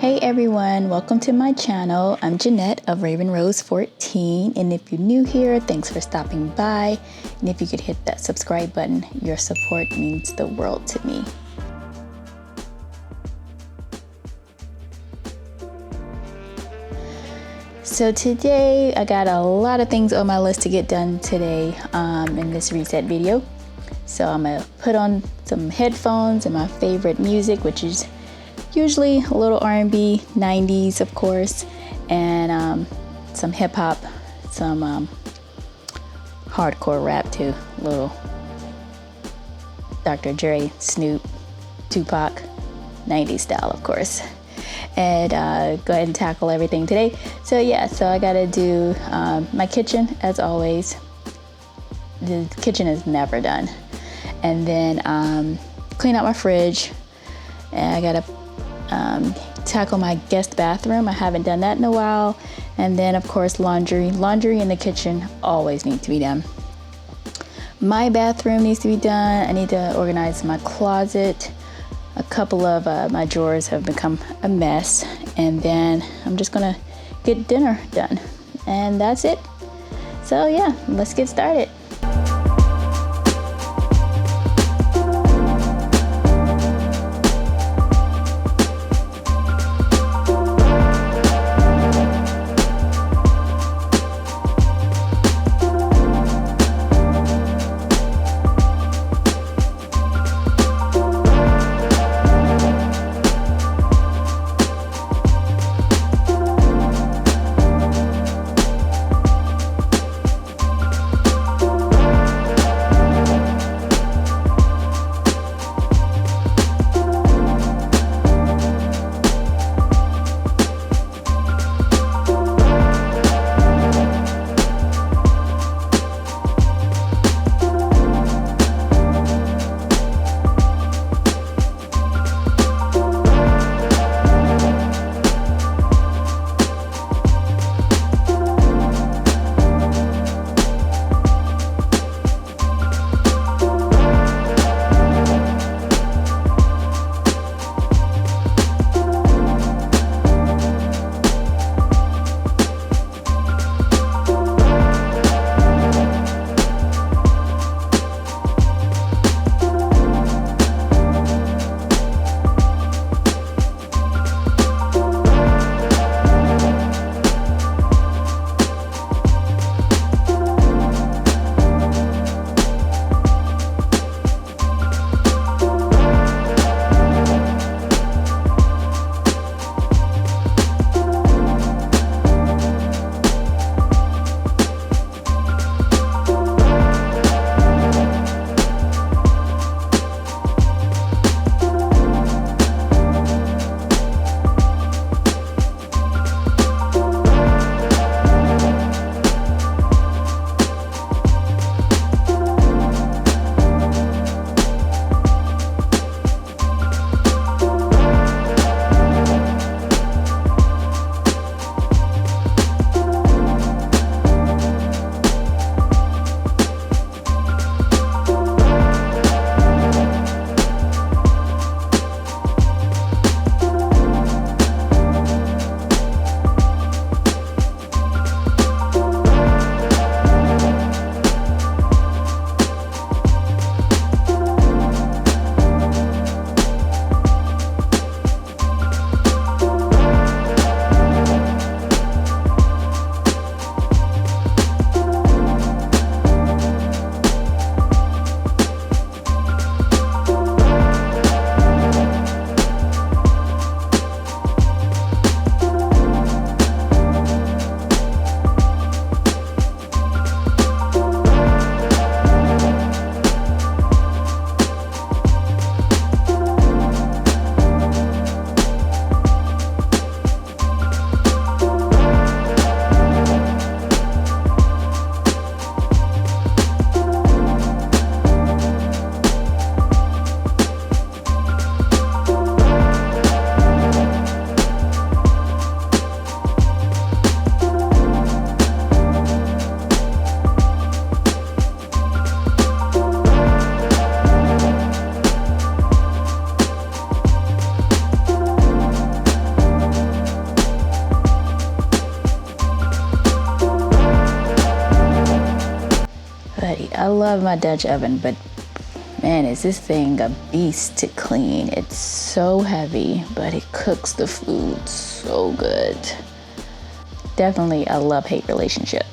Hey everyone, welcome to my channel. I'm Jeanette of Raven Rose 14, and if you're new here, thanks for stopping by. And if you could hit that subscribe button, your support means the world to me. So today I got a lot of things on my list to get done today in this reset video. So I'm gonna put on some headphones and my favorite music, which is usually a little R&B, 90s of course, and some hip hop, some hardcore rap too, a little Dr. Dre, Snoop, Tupac, 90s style of course. And go ahead and tackle everything today. So I gotta do my kitchen as always. The kitchen is never done. And then clean out my fridge. And I gotta tackle my guest bathroom. I haven't done that in a while. And then of course laundry. Laundry in the kitchen always needs to be done. My bathroom needs to be done. I need to organize my closet. A couple of my drawers have become a mess. And then I'm just gonna get dinner done. And that's it. So yeah, let's get started. my Dutch oven, but man, is this thing a beast to clean. It's so heavy, but it cooks the food so good. Definitely a love-hate relationship.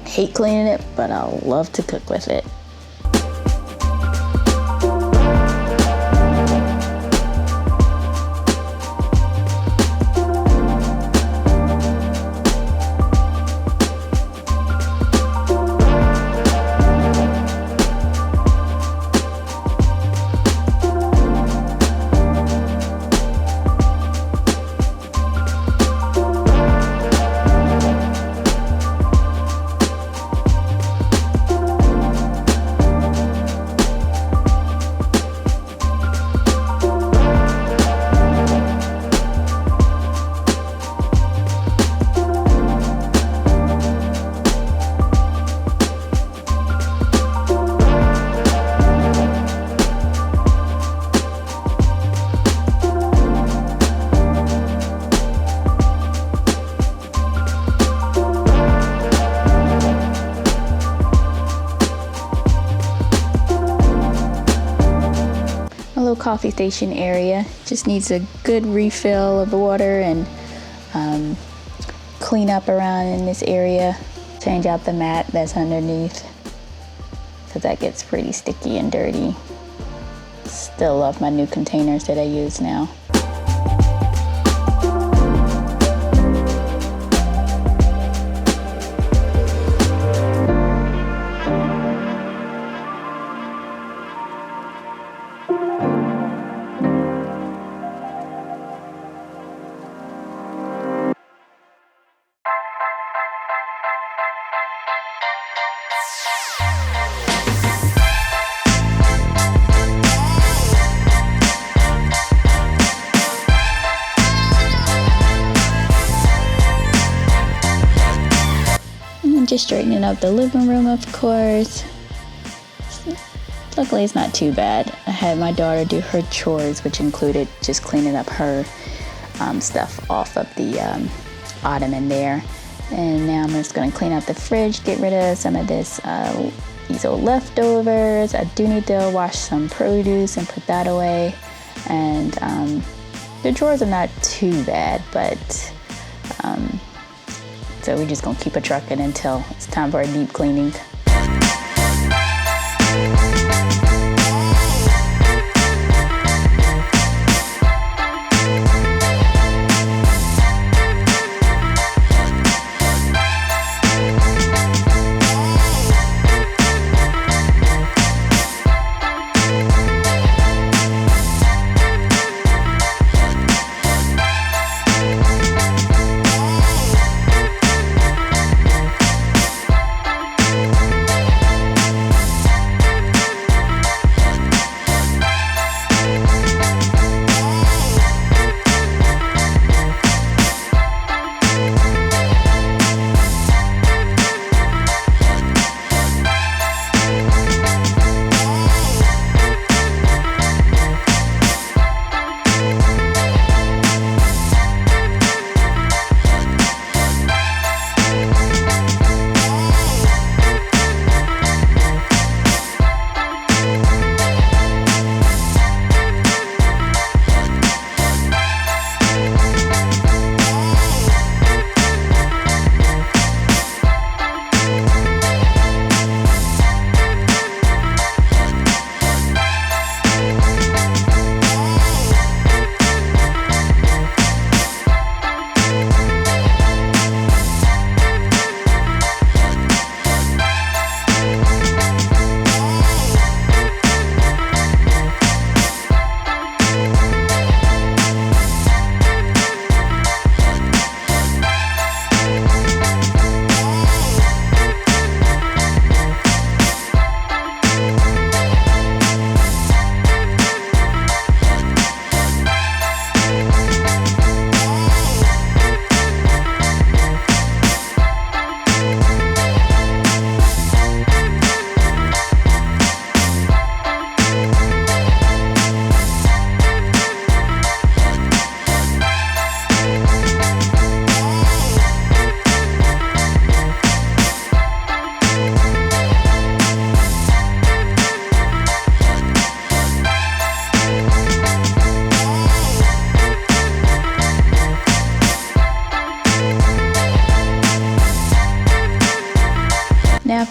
Hate cleaning it, but I love to cook with it. Coffee station area just needs a good refill of water and clean up around in this area. Change out the mat that's underneath because that gets pretty sticky and dirty. Still love my new containers that I use now. Just straightening up the living room, of course. Luckily, it's not too bad. I had my daughter do her chores, which included just cleaning up her stuff off of the ottoman there. And now I'm just going to clean out the fridge, get rid of some of these old leftovers. I do need to wash some produce and put that away. And the drawers are not too bad, but so we're just gonna keep it trucking until it's time for a deep cleaning.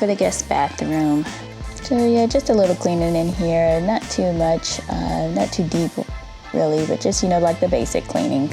for the guest bathroom. So yeah, just a little cleaning in here, not too much, not too deep really, but just, like the basic cleaning.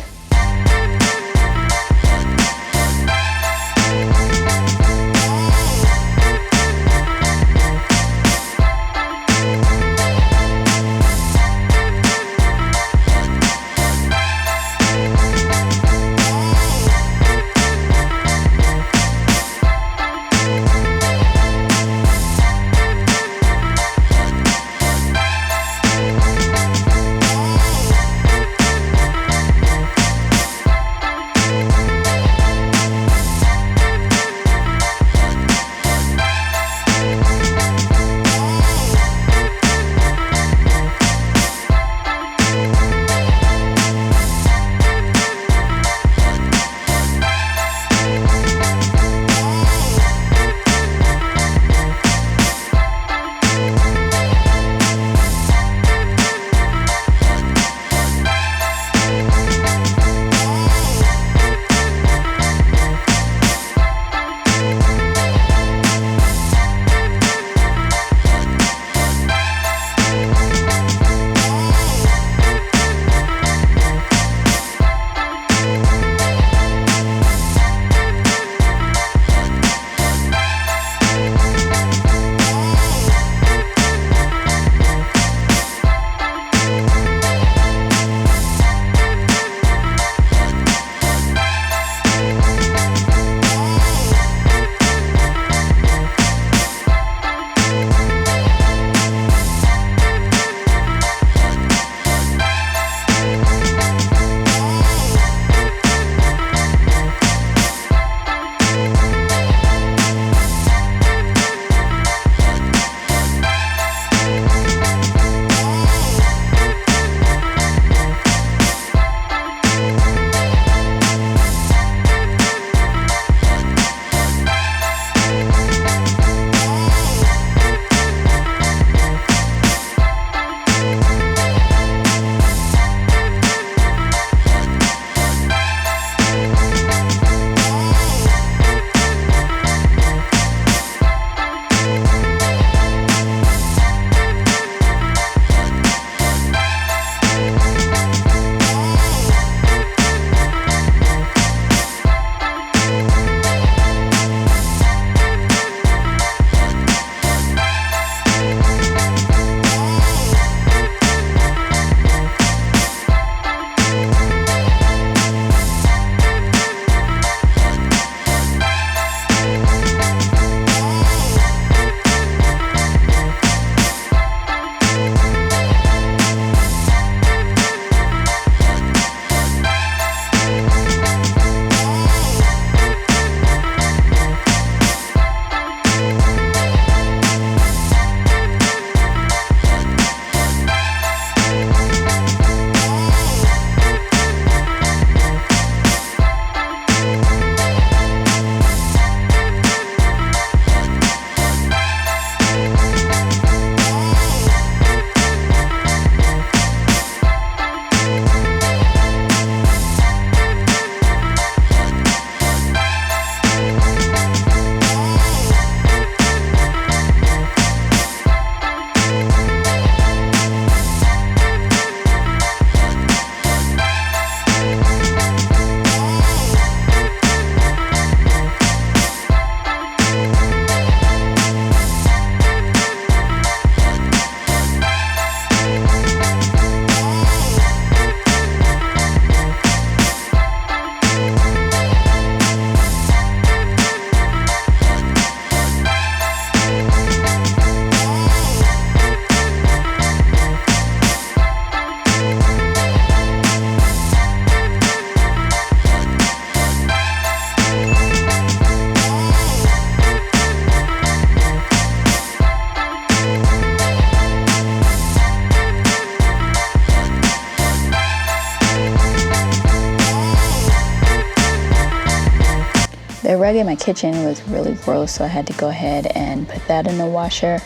The rug in my kitchen was really gross, so I had to go ahead and put that in the washer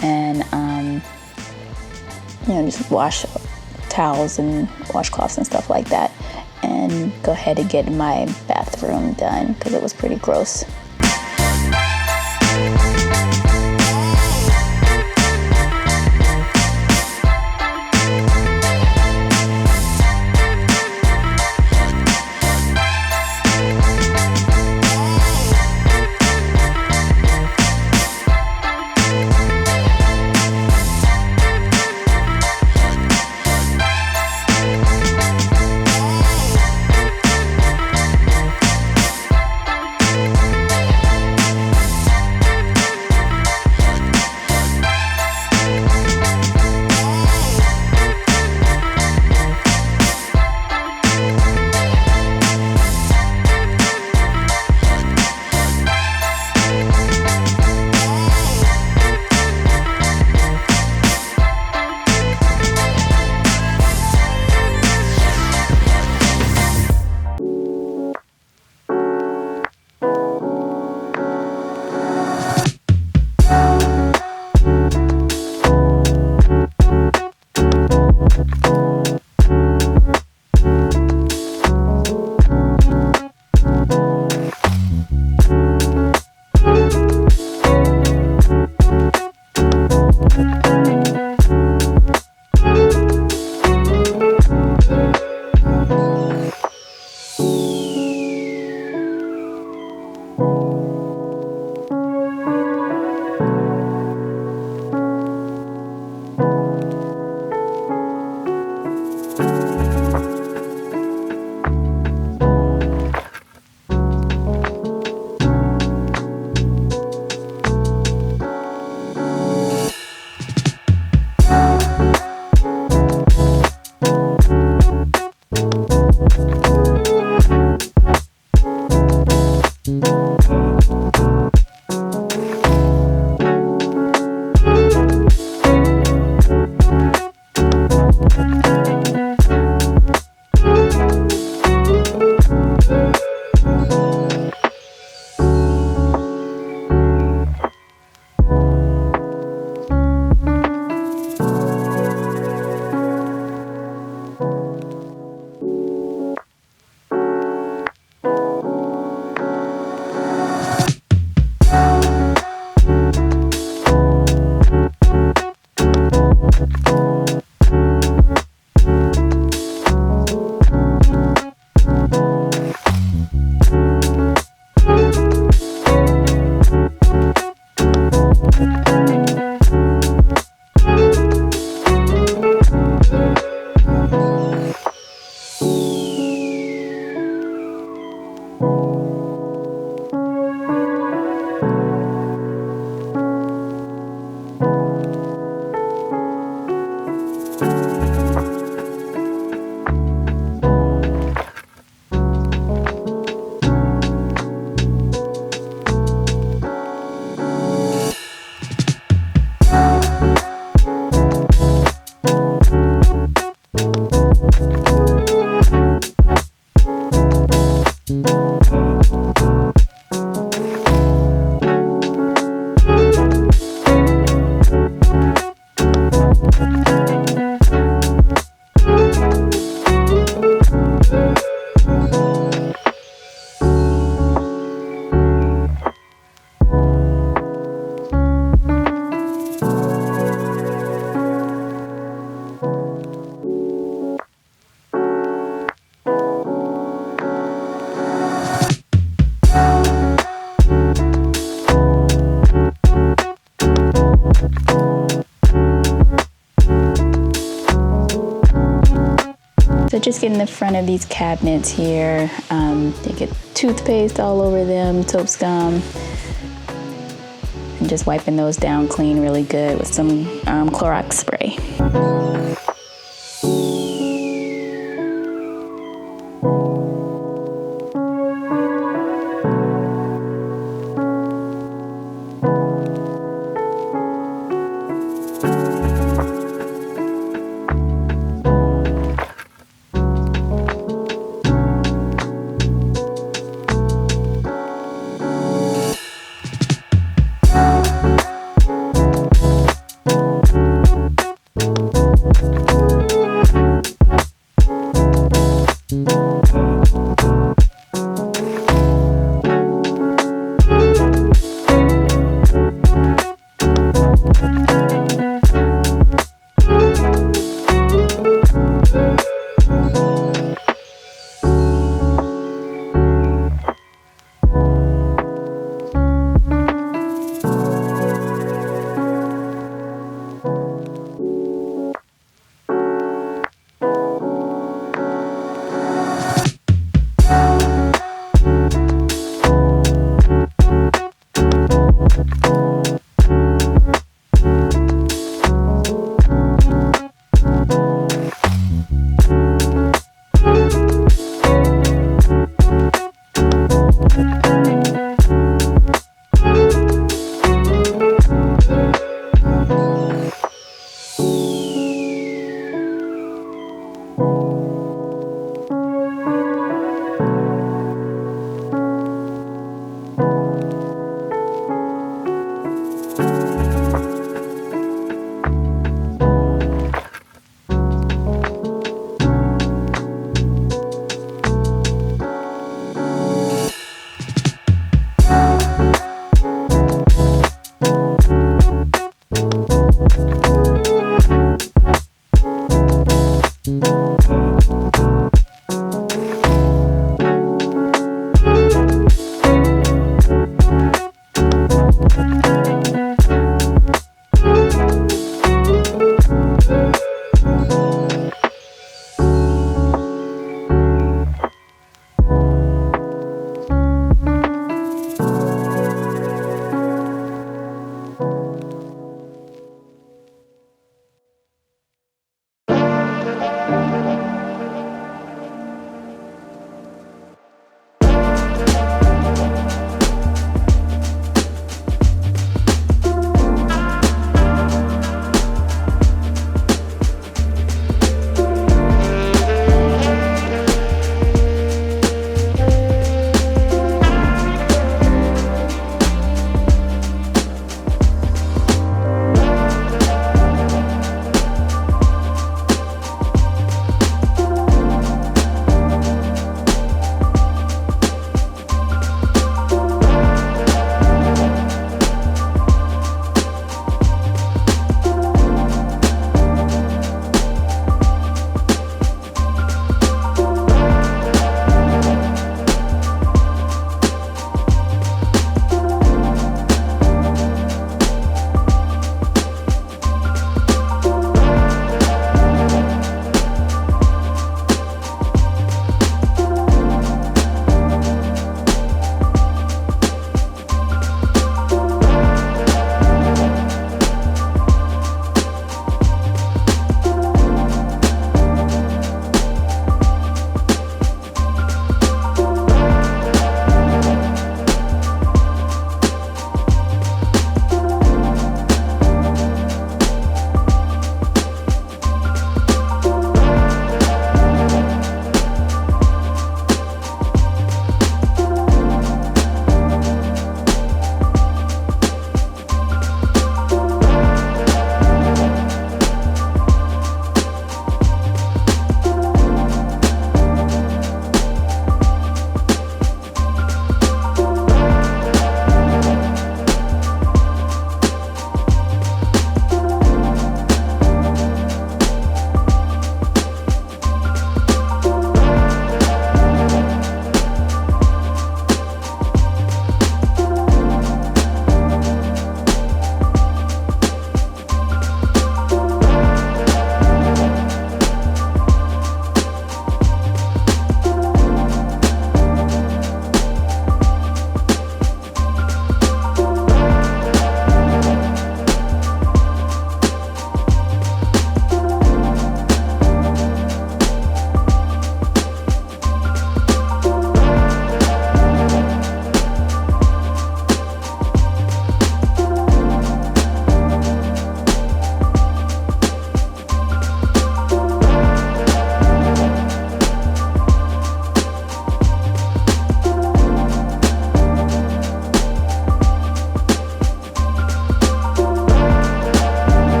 and just wash towels and washcloths and stuff like that, and go ahead and get my bathroom done because it was pretty gross. just getting the front of these cabinets here. They get toothpaste all over them, soap scum, and just wiping those down clean really good with some Clorox spray.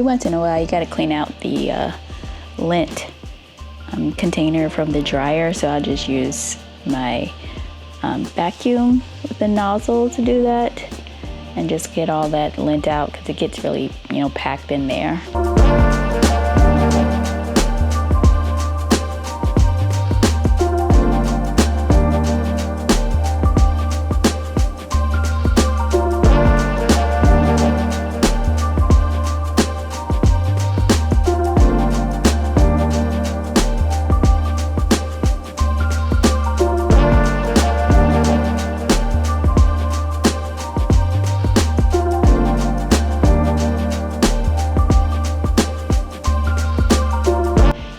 every once in a while you got to clean out the lint container from the dryer. So I'll just use my vacuum with the nozzle to do that and just get all that lint out because it gets really, packed in there.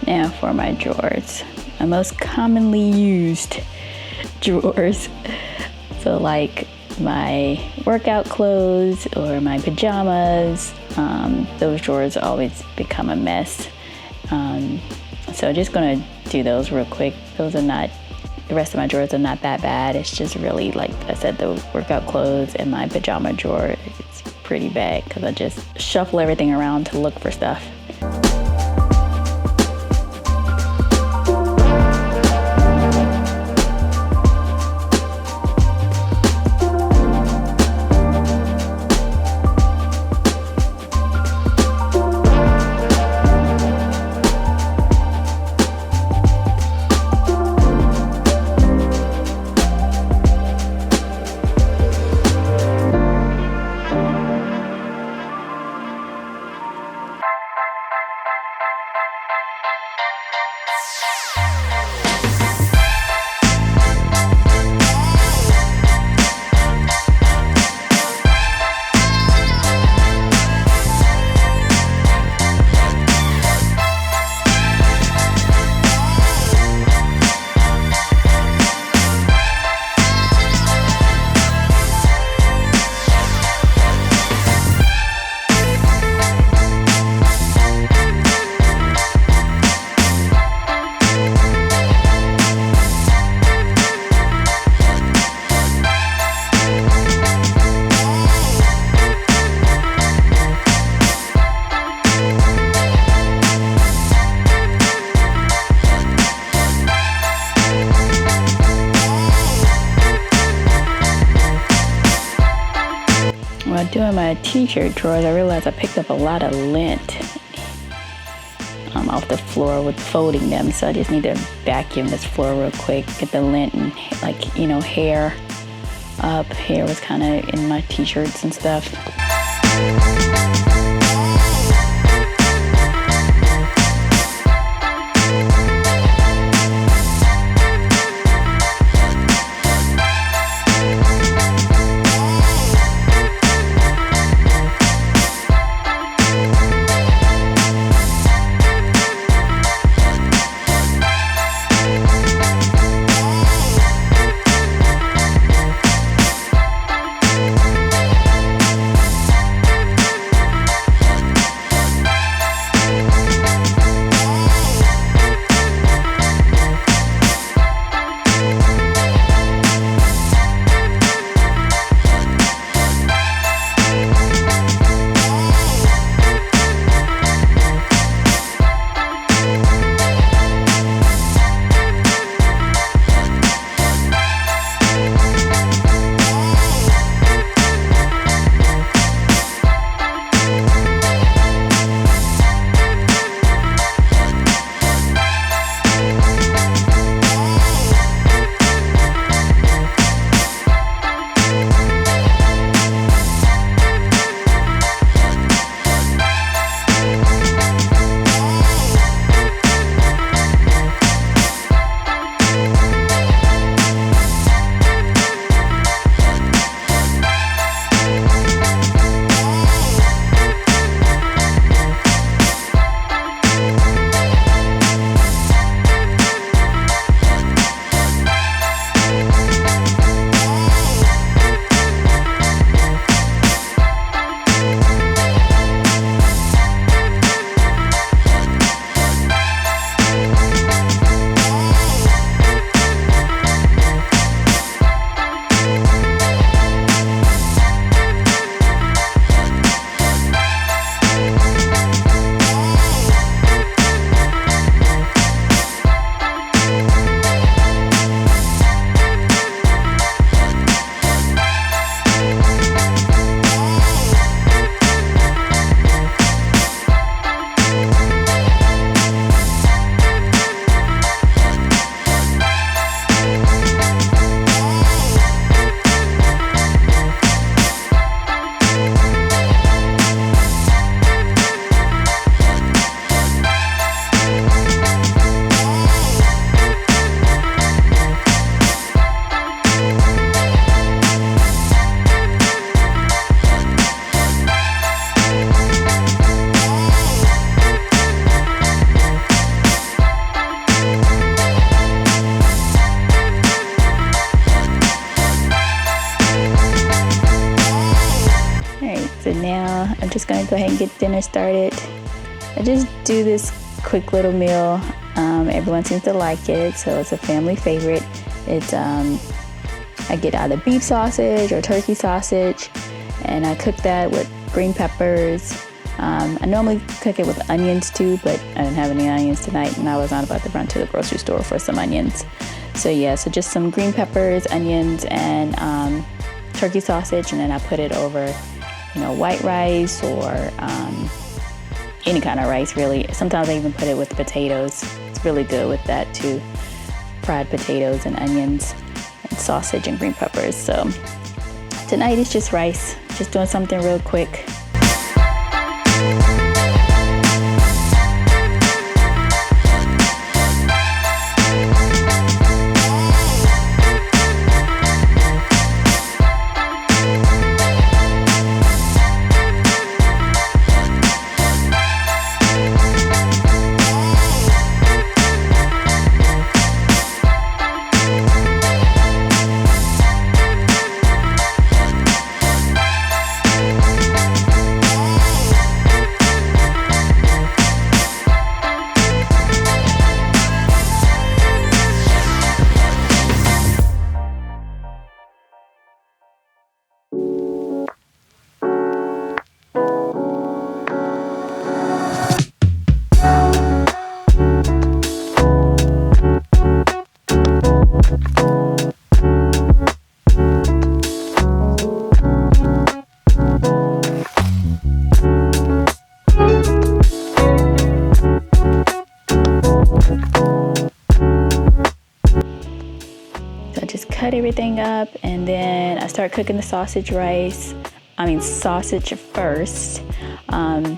Now for my drawers, my most commonly used drawers. So like my workout clothes or my pajamas, those drawers always become a mess. So just gonna do those real quick. Those are not, the rest of my drawers are not that bad. It's just really, like I said, the workout clothes and my pajama drawer, it's pretty bad because I just shuffle everything around to look for stuff. While doing my t-shirt drawers, I realized I picked up a lot of lint off the floor with folding them. So I just need to vacuum this floor real quick, get the lint and hair up. Hair was kind of in my t-shirts and stuff. just gonna go ahead and get dinner started. I just do this quick little meal. Everyone seems to like it, so it's a family favorite. It's I get either beef sausage or turkey sausage, and I cook that with green peppers. I normally cook it with onions too, but I didn't have any onions tonight, and I was not about to run to the grocery store for some onions. So yeah, so just some green peppers, onions, and turkey sausage, and then I put it over, white rice or any kind of rice really. Sometimes I even put it with potatoes. It's really good with that too. Fried potatoes and onions and sausage and green peppers. So tonight is just rice, just doing something real quick. Cut everything up, and then I start cooking the sausage first.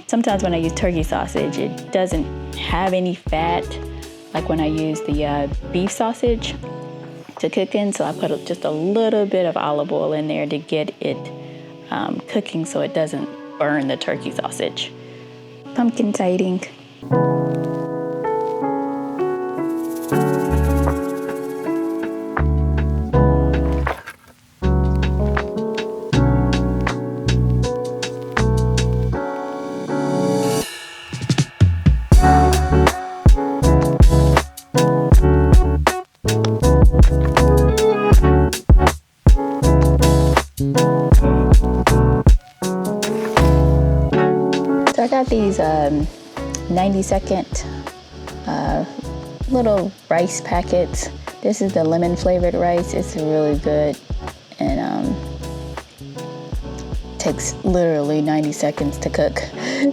Sometimes when I use turkey sausage, it doesn't have any fat like when I use the beef sausage to cook in, so I put just a little bit of olive oil in there to get it cooking so it doesn't burn the turkey sausage. Pumpkin siding. So I got these 90-second little rice packets. This is the lemon flavored rice. It's really good, and takes literally 90 seconds to cook.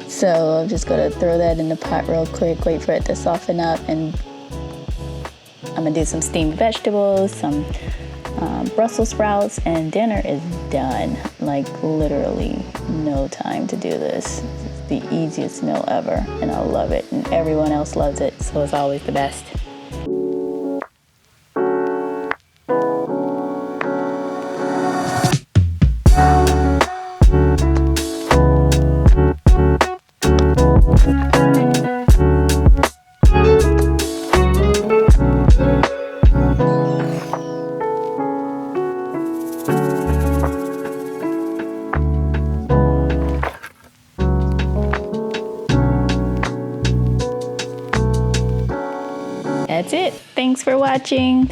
So I'm just gonna throw that in the pot real quick, wait for it to soften up, and I'm gonna do some steamed vegetables, some Brussels sprouts, and dinner is done. Like literally no time to do this. It's the easiest meal ever, and I love it, and everyone else loves it, so it's always the best. That's it. Thanks for watching.